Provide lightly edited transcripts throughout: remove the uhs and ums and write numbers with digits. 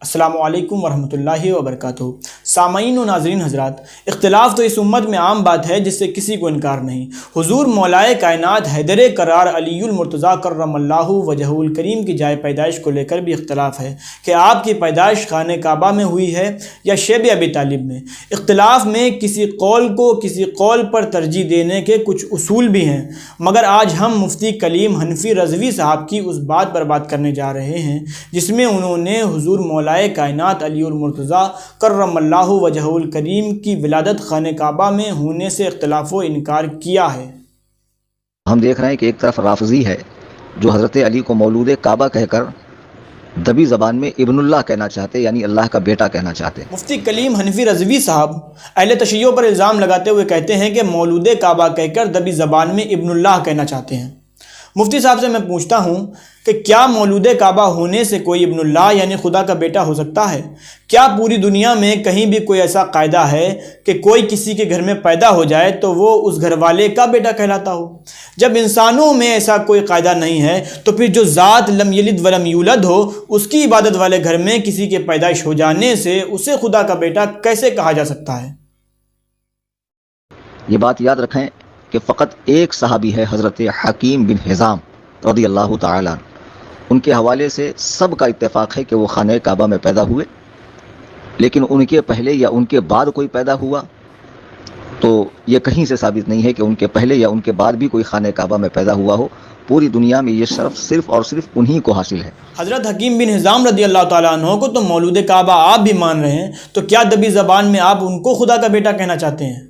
السلام علیکم ورحمۃ اللہ وبرکاتہ۔ سامعین و ناظرین حضرات، اختلاف تو اس امت میں عام بات ہے جس سے کسی کو انکار نہیں۔ حضور مولائے کائنات حیدر قرار علی المرتضیٰ کرم اللہ وجہہ الکریم کی جائے پیدائش کو لے کر بھی اختلاف ہے کہ آپ کی پیدائش خانہ کعبہ میں ہوئی ہے یا شیب ابی طالب میں۔ اختلاف میں کسی قول کو کسی قول پر ترجیح دینے کے کچھ اصول بھی ہیں، مگر آج ہم مفتی کلیم حنفی رضوی صاحب کی اس بات پر بات کرنے جا رہے ہیں جس میں انہوں نے حضور مولائے کائنات علی المرتضیٰ کرم اللہ وجہہ الکریم کی ولادت خانہ کعبہ میں ہونے سے اختلاف و انکار کیا ہے۔ ہم دیکھ رہے ہیں کہ ایک طرف رافضی ہے جو حضرت علی کو مولود کعبہ کہہ کر دبی زبان میں ابن اللہ کہنا چاہتے، یعنی اللہ کا بیٹا کہنا چاہتے۔ مفتی کلیم حنفی رضوی صاحب اہل تشیع پر الزام لگاتے ہوئے کہتے ہیں کہ مولود کعبہ کہہ کر دبی زبان میں ابن اللہ کہنا چاہتے ہیں۔ مفتی صاحب سے میں پوچھتا ہوں کہ کیا مولود کعبہ ہونے سے کوئی ابن اللہ یعنی خدا کا بیٹا ہو سکتا ہے؟ کیا پوری دنیا میں کہیں بھی کوئی ایسا قاعدہ ہے کہ کوئی کسی کے گھر میں پیدا ہو جائے تو وہ اس گھر والے کا بیٹا کہلاتا ہو؟ جب انسانوں میں ایسا کوئی قاعدہ نہیں ہے تو پھر جو ذات لم یلد ولم یولد ہو اس کی عبادت والے گھر میں کسی کے پیدائش ہو جانے سے اسے خدا کا بیٹا کیسے کہا جا سکتا ہے؟ یہ بات یاد رکھیں کہ فقط ایک صحابی ہے حضرت حکیم بن حزام رضی اللہ تعالیٰ، ان کے حوالے سے سب کا اتفاق ہے کہ وہ خانہ کعبہ میں پیدا ہوئے، لیکن ان کے پہلے یا ان کے بعد کوئی پیدا ہوا تو یہ کہیں سے ثابت نہیں ہے کہ ان کے پہلے یا ان کے بعد بھی کوئی خانہ کعبہ میں پیدا ہوا ہو۔ پوری دنیا میں یہ شرف صرف اور صرف انہی کو حاصل ہے۔ حضرت حکیم بن حزام رضی اللہ تعالیٰ عنہ کو تو مولود کعبہ آپ بھی مان رہے ہیں، تو کیا دبی زبان میں آپ ان کو خدا کا بیٹا کہنا چاہتے ہیں؟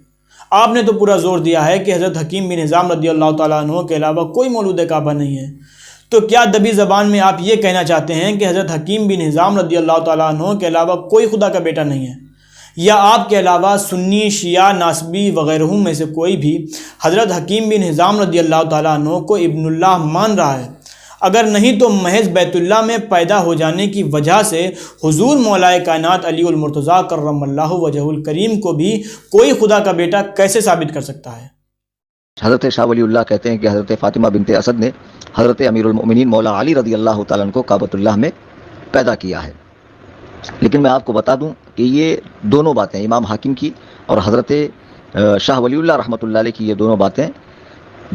آپ نے تو پورا زور دیا ہے کہ حضرت حکیم بن حزام رضی اللہ تعالیٰ عنہ کے علاوہ کوئی مولود کعبہ نہیں ہے، تو کیا دبی زبان میں آپ یہ کہنا چاہتے ہیں کہ حضرت حکیم بن حزام رضی اللہ تعالیٰ عنہ کے علاوہ کوئی خدا کا بیٹا نہیں ہے؟ یا آپ کے علاوہ سنی، شیعہ، ناصبی وغیرہ میں سے کوئی بھی حضرت حکیم بن حزام رضی اللہ تعالیٰ عنہ کو ابن اللہ مان رہا ہے؟ اگر نہیں تو محض بیت اللہ میں پیدا ہو جانے کی وجہ سے حضور مولائے کائنات علی المرتضیٰ کرم اللہ وجہہ الکریم کو بھی کوئی خدا کا بیٹا کیسے ثابت کر سکتا ہے؟ حضرت شاہ ولی اللہ کہتے ہیں کہ حضرت فاطمہ بنت اسد نے حضرت امیر المؤمنین مولا علی رضی اللہ تعالیٰ عنہ کو کعبۃ اللہ میں پیدا کیا ہے، لیکن میں آپ کو بتا دوں کہ یہ دونوں باتیں امام حاکم کی اور حضرت شاہ ولی اللہ رحمۃ اللہ علیہ کی یہ دونوں باتیں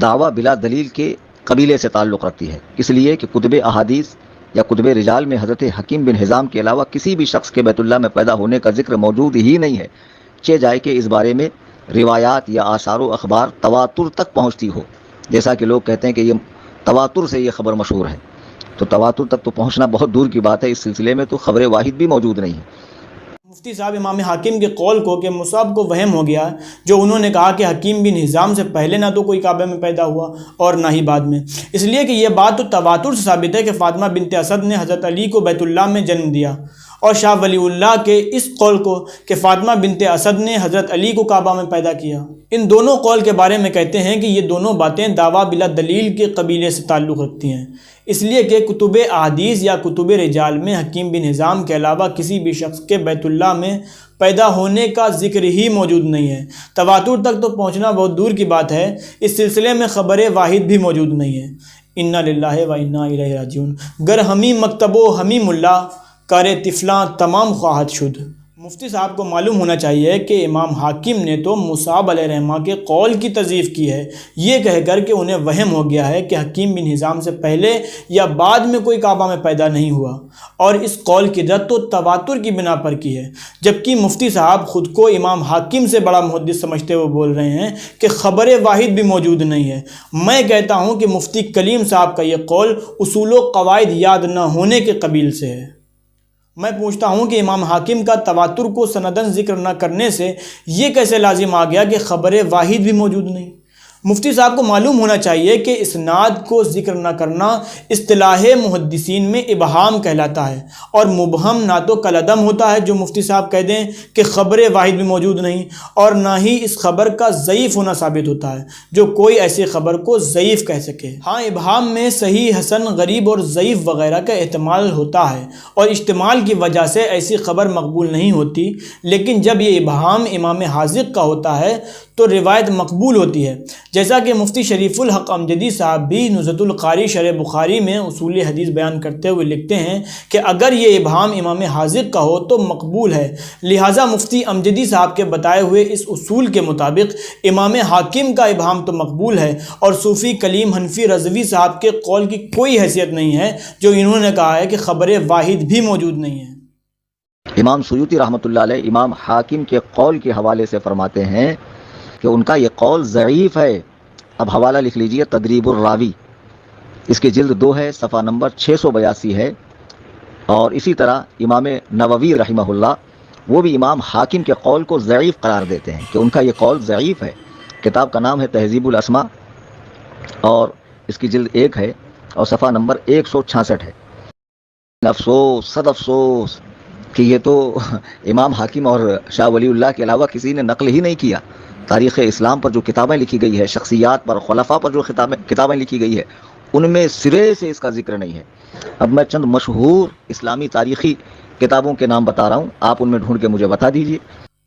دعویٰ بلا دلیل کے قبیلے سے تعلق رکھتی ہے، اس لیے کہ کتب احادیث یا کتب رجال میں حضرت حکیم بن حزام کے علاوہ کسی بھی شخص کے بیت اللہ میں پیدا ہونے کا ذکر موجود ہی نہیں ہے، چہ جائے کہ اس بارے میں روایات یا آثار و اخبار تواتر تک پہنچتی ہو، جیسا کہ لوگ کہتے ہیں کہ یہ تواتر سے یہ خبر مشہور ہے، تو تواتر تک تو پہنچنا بہت دور کی بات ہے، اس سلسلے میں تو خبر واحد بھی موجود نہیں ہے۔ مفتی صاحب امام حاکم کے قول کو کہ مصعب کو وہم ہو گیا جو انہوں نے کہا کہ حکیم بن حزام سے پہلے نہ تو کوئی کعبہ میں پیدا ہوا اور نہ ہی بعد میں، اس لیے کہ یہ بات تو تواتر سے ثابت ہے کہ فاطمہ بنت اسد نے حضرت علی کو بیت اللہ میں جنم دیا، اور شاہ ولی اللہ کے اس قول کو کہ فاطمہ بنت اسد نے حضرت علی کو کعبہ میں پیدا کیا، ان دونوں قول کے بارے میں کہتے ہیں کہ یہ دونوں باتیں دعویٰ بلا دلیل کے قبیلے سے تعلق رکھتی ہیں، اس لیے کہ کتب احادیث یا کتب رجال میں حکیم بن حزام کے علاوہ کسی بھی شخص کے بیت اللہ میں پیدا ہونے کا ذکر ہی موجود نہیں ہے۔ تواتر تک تو پہنچنا بہت دور کی بات ہے، اس سلسلے میں خبر واحد بھی موجود نہیں ہے۔ انا للہ و انا الیہ راجعون، گر ہمیں مکتب و ہمیں ملا، کرے طفلاں تمام خواہد شد۔ مفتی صاحب کو معلوم ہونا چاہیے کہ امام حاکم نے تو مصعب علیہ الرحمہ کے قول کی تضعیف کی ہے، یہ کہہ کر کہ انہیں وہم ہو گیا ہے کہ حکیم بن حزام سے پہلے یا بعد میں کوئی کعبہ میں پیدا نہیں ہوا، اور اس قول کی رد تو تواتر کی بنا پر کی ہے، جبکہ مفتی صاحب خود کو امام حاکم سے بڑا محدث سمجھتے ہوئے بول رہے ہیں کہ خبر واحد بھی موجود نہیں ہے۔ میں کہتا ہوں کہ مفتی کلیم صاحب کا یہ قول اصول و قواعد یاد نہ ہونے کے قبیل سے ہے۔ میں پوچھتا ہوں کہ امام حاکم کا تواتر کو سندن ذکر نہ کرنے سے یہ کیسے لازم آ گیا کہ خبر واحد بھی موجود نہیں؟ مفتی صاحب کو معلوم ہونا چاہیے کہ اسناد کو ذکر نہ کرنا اصطلاح محدثین میں ابہام کہلاتا ہے، اور مبہم نہ تو کالعدم ہوتا ہے جو مفتی صاحب کہہ دیں کہ خبر واحد بھی موجود نہیں، اور نہ ہی اس خبر کا ضعیف ہونا ثابت ہوتا ہے جو کوئی ایسی خبر کو ضعیف کہہ سکے۔ ہاں، ابہام میں صحیح، حسن، غریب اور ضعیف وغیرہ کا احتمال ہوتا ہے، اور اجتمال کی وجہ سے ایسی خبر مقبول نہیں ہوتی، لیکن جب یہ ابہام امام حاذق کا ہوتا ہے تو روایت مقبول ہوتی ہے۔ جیسا کہ مفتی شریف الحق امجدی صاحب بھی نزہۃ القاری شرح بخاری میں اصول حدیث بیان کرتے ہوئے لکھتے ہیں کہ اگر یہ ابہام امام حاذق کا ہو تو مقبول ہے، لہٰذا مفتی امجدی صاحب کے بتائے ہوئے اس اصول کے مطابق امام حاکم کا ابہام تو مقبول ہے، اور صوفی کلیم حنفی رضوی صاحب کے قول کی کوئی حیثیت نہیں ہے جو انہوں نے کہا ہے کہ خبر واحد بھی موجود نہیں ہے۔ امام سیوطی رحمۃ اللہ علیہ امام حاکم کے قول کے حوالے سے فرماتے ہیں کہ ان کا یہ قول ضعیف ہے۔ اب حوالہ لکھ لیجئے، تدریب الراوی، اس کی جلد 2 ہے، صفحہ نمبر 682 ہے۔ اور اسی طرح امام نووی رحمہ اللہ وہ بھی امام حاکم کے قول کو ضعیف قرار دیتے ہیں کہ ان کا یہ قول ضعیف ہے۔ کتاب کا نام ہے تہذیب الاسماء اور اس کی جلد 1 ہے اور صفحہ نمبر 166 ہے۔ افسوس، صد افسوس کہ یہ تو امام حاکم اور شاہ ولی اللہ کے علاوہ کسی نے نقل ہی نہیں کیا۔ تاریخ اسلام پر جو کتابیں لکھی گئی ہے، شخصیات پر، خلفاء پر جو کتابیں لکھی گئی ہے، ان میں سرے سے اس کا ذکر نہیں ہے۔ اب میں چند مشہور اسلامی تاریخی کتابوں کے نام بتا رہا ہوں، آپ ان میں ڈھونڈ کے مجھے بتا دیجیے۔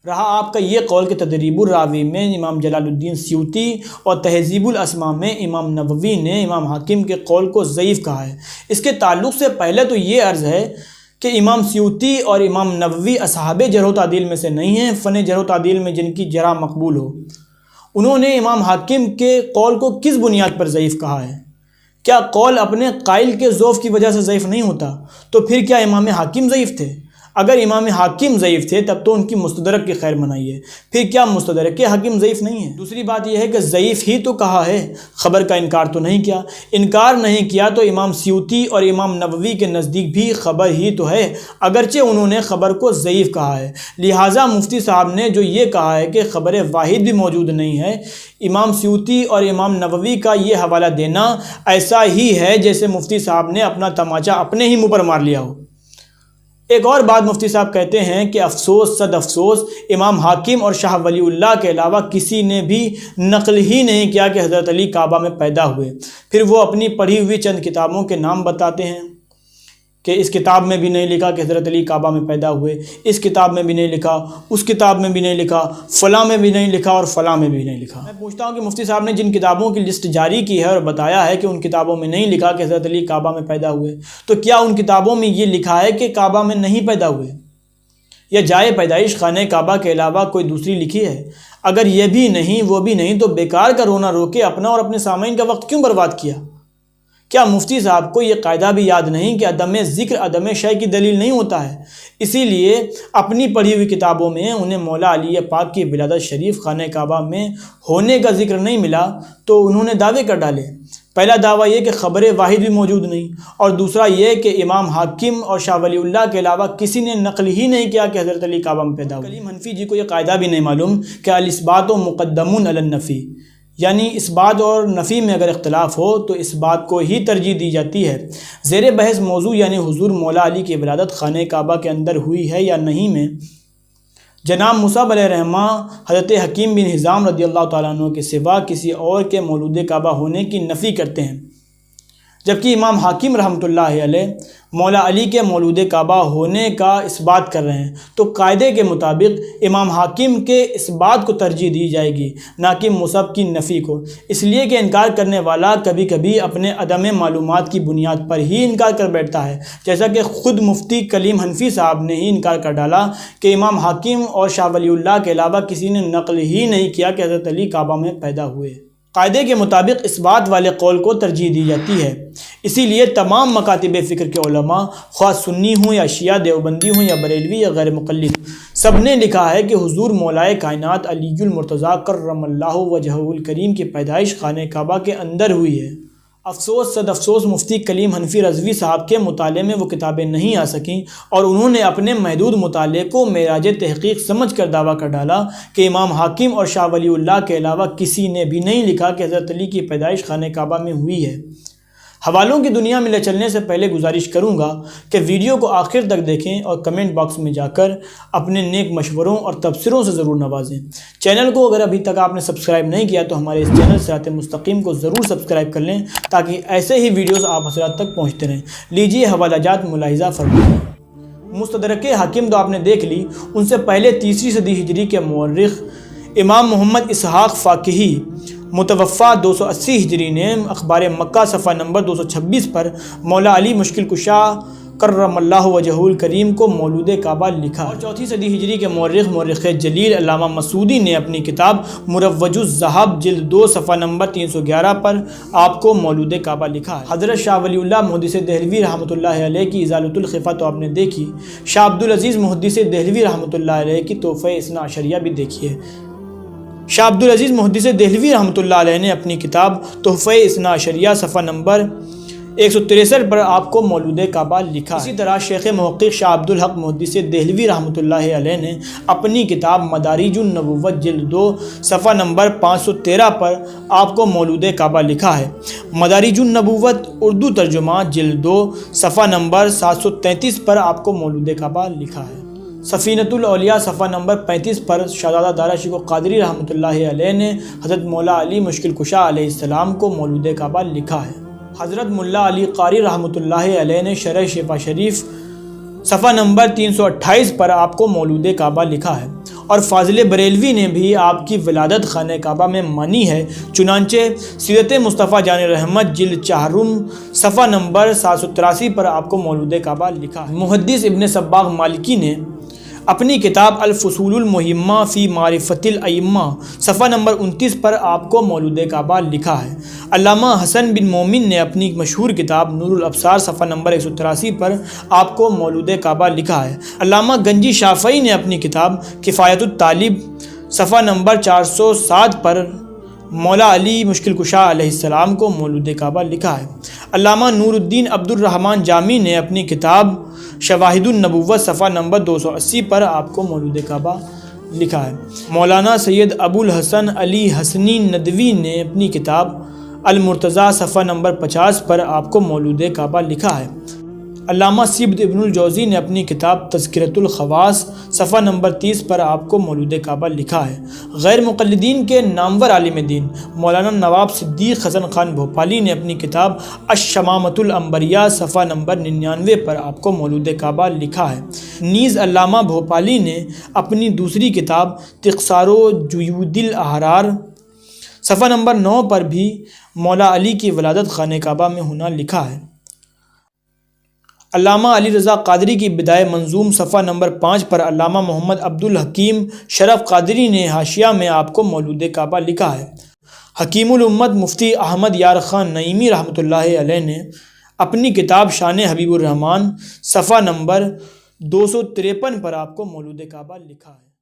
رہا آپ کا یہ قول کہ تدریب الراوی میں امام جلال الدین سیوطی اور تہذیب الاسماء میں امام نووی نے امام حاکم کے قول کو ضعیف کہا ہے، اس کے تعلق سے پہلے تو یہ عرض ہے کہ امام سیوطی اور امام نووی اصحاب جرح و تعدیل میں سے نہیں ہیں، فن جرح و تعدیل میں جن کی جرح مقبول ہو۔ انہوں نے امام حاکم کے قول کو کس بنیاد پر ضعیف کہا ہے؟ کیا قول اپنے قائل کے ضعف کی وجہ سے ضعیف نہیں ہوتا؟ تو پھر کیا امام حاکم ضعیف تھے؟ اگر امام حاکم ضعیف تھے تب تو ان کی مستدرک کی خیر منائیے، پھر کیا مستدرک کے حاکم ضعیف نہیں ہے؟ دوسری بات یہ ہے کہ ضعیف ہی تو کہا ہے، خبر کا انکار تو نہیں کیا۔ انکار نہیں کیا تو امام سیوطی اور امام نووی کے نزدیک بھی خبر ہی تو ہے، اگرچہ انہوں نے خبر کو ضعیف کہا ہے۔ لہٰذا مفتی صاحب نے جو یہ کہا ہے کہ خبر واحد بھی موجود نہیں ہے، امام سیوطی اور امام نووی کا یہ حوالہ دینا ایسا ہی ہے جیسے مفتی صاحب نے اپنا تماچا اپنے ہی منہ پر مار لیا ہو۔ ایک اور بات مفتی صاحب کہتے ہیں کہ افسوس، صد افسوس، امام حاکم اور شاہ ولی اللہ کے علاوہ کسی نے بھی نقل ہی نہیں کیا کہ حضرت علی کعبہ میں پیدا ہوئے۔ پھر وہ اپنی پڑھی ہوئی چند کتابوں کے نام بتاتے ہیں کہ اس کتاب میں بھی نہیں لکھا کہ حضرت علی کعبہ میں پیدا ہوئے، اس کتاب میں بھی نہیں لکھا، اس کتاب میں بھی نہیں لکھا، فلاں میں بھی نہیں لکھا اور فلاں میں بھی نہیں لکھا۔ میں پوچھتا ہوں کہ مفتی صاحب نے جن کتابوں کی لسٹ جاری کی ہے اور بتایا ہے کہ ان کتابوں میں نہیں لکھا کہ حضرت علی کعبہ میں پیدا ہوئے، تو کیا ان کتابوں میں یہ لکھا ہے کہ کعبہ میں نہیں پیدا ہوئے، یا جائے پیدائش خانہ کعبہ کے علاوہ کوئی دوسری لکھی ہے؟ اگر یہ بھی نہیں، وہ بھی نہیں، تو بیکار کا رونا رو کے اپنا اور اپنے سامعین کا وقت کیوں برباد کیا؟ کیا مفتی صاحب کو یہ قاعدہ بھی یاد نہیں کہ عدم ذکر عدم شے کی دلیل نہیں ہوتا ہے؟ اسی لیے اپنی پڑھی ہوئی کتابوں میں انہیں مولا علی پاک کی ولادت شریف خانہ کعبہ میں ہونے کا ذکر نہیں ملا تو انہوں نے دعوے کر ڈالے۔ پہلا دعویٰ یہ کہ خبر واحد بھی موجود نہیں، اور دوسرا یہ کہ امام حاکم اور شاہ ولی اللہ کے علاوہ کسی نے نقل ہی نہیں کیا کہ حضرت علی کعبہ میں پیدا ہوئے۔ کلیم حنفی جی کو یہ قاعدہ بھی نہیں معلوم کہ الاثبات مقدم علی النفی، یعنی اس بات اور نفی میں اگر اختلاف ہو تو اس بات کو ہی ترجیح دی جاتی ہے۔ زیر بحث موضوع یعنی حضور مولا علی کی ولادت خانہ کعبہ کے اندر ہوئی ہے یا نہیں میں جناب مصعب علیہ رحمہ حضرت حکیم بن حزام رضی اللہ تعالیٰ عنہ کے سوا کسی اور کے مولود کعبہ ہونے کی نفی کرتے ہیں، جبکہ امام حاکم رحمۃ اللہ علیہ مولا علی کے مولود کعبہ ہونے کا اس بات کر رہے ہیں، تو قاعدے کے مطابق امام حاکم کے اس بات کو ترجیح دی جائے گی، نہ کہ مصعب کی نفی کو، اس لیے کہ انکار کرنے والا کبھی کبھی اپنے عدم معلومات کی بنیاد پر ہی انکار کر بیٹھتا ہے، جیسا کہ خود مفتی کلیم حنفی صاحب نے ہی انکار کر ڈالا کہ امام حاکم اور شاہ ولی اللہ کے علاوہ کسی نے نقل ہی نہیں کیا کہ حضرت علی کعبہ میں پیدا ہوئے۔ قاعدے کے مطابق اس بات والے قول کو ترجیح دی جاتی ہے، اسی لیے تمام مکاتب فکر کے علماء، خواہ سنی ہوں یا شیعہ دیوبندی ہوں یا بریلوی یا غیر مقلد، سب نے لکھا ہے کہ حضور مولائے کائنات علی المرتضیٰ کرم اللہ وجہہ الکریم کی پیدائش خانہ کعبہ کے اندر ہوئی ہے۔ افسوس، صد افسوس، مفتی کلیم حنفی رضوی صاحب کے مطالعے میں وہ کتابیں نہیں آ سکیں، اور انہوں نے اپنے محدود مطالعے کو معراج تحقیق سمجھ کر دعویٰ کر ڈالا کہ امام حاکم اور شاہ ولی اللہ کے علاوہ کسی نے بھی نہیں لکھا کہ حضرت علی کی پیدائش خانہ کعبہ میں ہوئی ہے۔ حوالوں کی دنیا میں لے چلنے سے پہلے گزارش کروں گا کہ ویڈیو کو آخر تک دیکھیں اور کمنٹ باکس میں جا کر اپنے نیک مشوروں اور تبصروں سے ضرور نوازیں۔ چینل کو اگر ابھی تک آپ نے سبسکرائب نہیں کیا تو ہمارے اس چینل صراط مستقیم کو ضرور سبسکرائب کر لیں تاکہ ایسے ہی ویڈیوز آپ حضرات تک پہنچتے رہیں۔ لیجیے حوالہ جات ملاحظہ فرمائیں۔ مستدرک حاکم تو آپ نے دیکھ لی، ان سے پہلے تیسری صدی ہجری کے مورخ امام محمد اسحاق فاقہی متوفہ 280 ہجری نے اخبار مکہ صفحہ نمبر 226 پر مولا علی مشکل کشا کرم اللہ وجہہ الکریم کو مولود کعبہ لکھا۔ اور 4 صدی ہجری کے مورخ جلیل علامہ مسعودی نے اپنی کتاب مروج الذہب جلد 2 صفحہ نمبر 311 پر آپ کو مولود کعبہ لکھا ہے۔ حضرت شاہ ولی اللہ محدث دہلوی رحمۃ اللہ علیہ کی ازالۃ الخفا تو آپ نے دیکھی، شاہ عبدالعزیز محدث دہلوی رحمۃ اللہ علیہ کی تحفہ اثنا عشریہ بھی دیکھیے۔ شاہ عبدالعزیز محدث دہلوی رحمۃ اللہ علیہ نے اپنی کتاب تحفہ اثنا عشریہ صفحہ نمبر 163 پر آپ کو مولود کعبہ لکھا۔ اسی طرح شیخ محقق شاہ عبدالحق محدث دہلوی رحمۃ اللہ علیہ نے اپنی کتاب مدارج النبوت جلد 2 صفحہ نمبر 513 پر آپ کو مولود کعبہ لکھا ہے۔ مدارج النبوت اردو ترجمہ جلد 2 صفحہ نمبر 733 پر آپ کو مولود کعبہ لکھا ہے۔ سفینۃ الاولیاء صفحہ نمبر 35 پر شہزادہ دارا شیخ قادری رحمۃ اللہ علیہ نے حضرت مولا علی مشکل کشا علیہ السلام کو مولود کعبہ لکھا ہے۔ حضرت ملا علی قاری رحمۃ اللہ علیہ نے شرح شفا شریف صفحہ نمبر 328 پر آپ کو مولود کعبہ لکھا ہے، اور فاضل بریلوی نے بھی آپ کی ولادت خانہ کعبہ میں مانی ہے، چنانچہ سیرت مصطفیٰ جان رحمت جلد 4 صفحہ نمبر 783 پر آپ کو مولود کعبہ لکھا ہے۔ محدث ابن صباغ مالکی نے اپنی کتاب الفصول المہمہ فی معرفت الائمہ صفحہ نمبر 29 پر آپ کو مولود کعبہ لکھا ہے۔ علامہ حسن بن مومن نے اپنی مشہور کتاب نور الابصار صفحہ نمبر 183 پر آپ کو مولود کعبہ لکھا ہے۔ علامہ گنجی شافعی نے اپنی کتاب کفایت الطالب صفحہ نمبر 407 پر مولا علی مشکل کشا علیہ السلام کو مولود کعبہ لکھا ہے۔ علامہ نور الدین عبد الرحمن جامی نے اپنی کتاب شواہد النبوت صفحہ نمبر 280 پر آپ کو مولود کعبہ لکھا ہے۔ مولانا سید ابو الحسن علی حسنی ندوی نے اپنی کتاب المرتضیٰ صفحہ نمبر 50 پر آپ کو مولود کعبہ لکھا ہے۔ علامہ سیبت ابن الجوزی نے اپنی کتاب تذکرۃ الخواص صفحہ نمبر 30 پر آپ کو مولود کعبہ لکھا ہے۔ غیر مقلدین کے نامور عالم دین مولانا نواب صدیق حسن خان بھوپالی نے اپنی کتاب الشمامۃ الانبریاء صفحہ نمبر 99 پر آپ کو مولود کعبہ لکھا ہے۔ نیز علامہ بھوپالی نے اپنی دوسری کتاب تقصار جیود الاحرار صفحہ نمبر 9 پر بھی مولا علی کی ولادت خانہ کعبہ میں ہونا لکھا ہے۔ علامہ علی رضا قادری کی بدائے منظوم صفحہ نمبر 5 پر علامہ محمد عبد الحکیم شرف قادری نے حاشیہ میں آپ کو مولود کعبہ لکھا ہے۔ حکیم الامت مفتی احمد یار خان نعیمی رحمۃ اللہ علیہ نے اپنی کتاب شان حبیب الرحمن صفحہ نمبر 253 پر آپ کو مولود کعبہ لکھا ہے۔